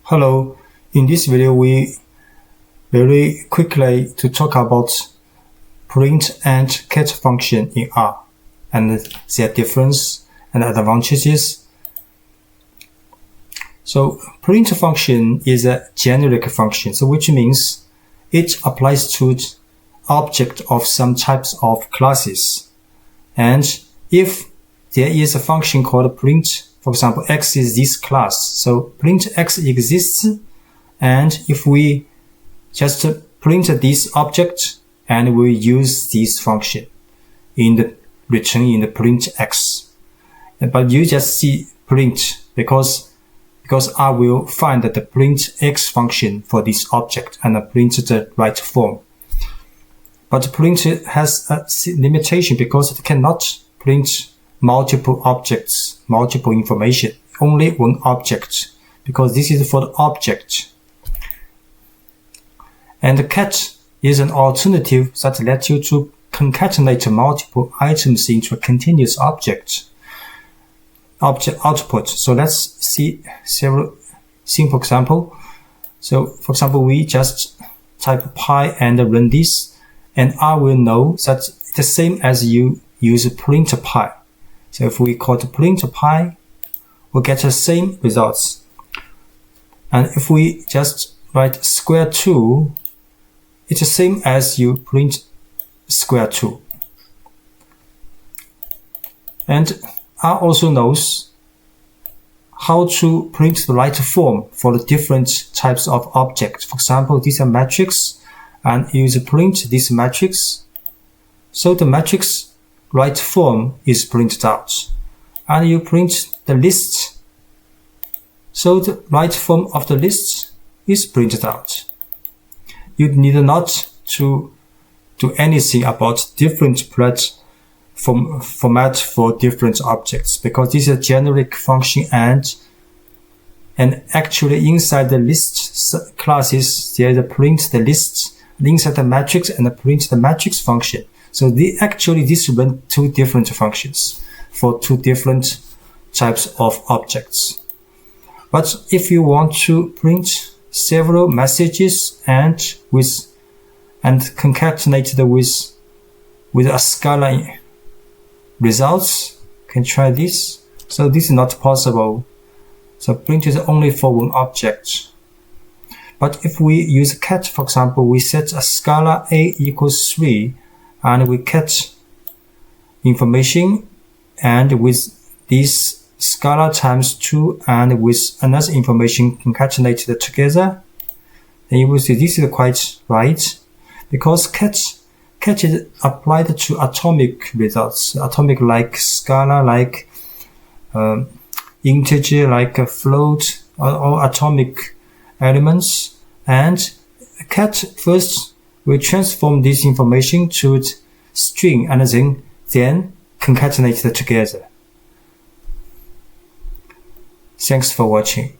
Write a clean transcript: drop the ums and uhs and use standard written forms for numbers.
Hello, in this video we very quickly to talk about print and cat function in R and their difference and advantages. So print function is a generic function, so which means it applies to object of some types of classes. And if there is a function called print, for example, x is this class, so print x exists, and if we just print this object and we use this function in the return in the print x. But you just see print because I will find the print x function for this object and print the right form. But print has a limitation because it cannot print multiple objects, multiple information, only one object, because this is for the object. And the cat is an alternative that lets you to concatenate multiple items into a continuous object output. So let's see several simple example. So for example, we just type pi and run this, and I will know that it's the same as you use print pi. So if we call it print pi, we'll get the same results. And if we just write square 2, it's the same as you print square 2. And R also knows how to print the right form for the different types of objects. For example, this is a matrix, and you use print this matrix. So the matrix right form is printed out, and you print the list. So the right form of the list is printed out. You need not to do anything about different format for different objects, because this is a generic function, and actually inside the list classes there is a print the list, inside the matrix and a print the matrix function. So this run two different functions for two different types of objects. But if you want to print several messages and concatenate it with a scalar results, you can try this. So this is not possible. So print is only for one object. But if we use cat, for example, we set a scalar a equals 3, and we cat information, and with this scalar times 2 and with another information concatenated together, then you will see this is quite right, because cat is applied to atomic results, atomic like scalar, like integer, like a float, or atomic elements. And cat first will transform this information to string and then concatenate it together. Thanks for watching.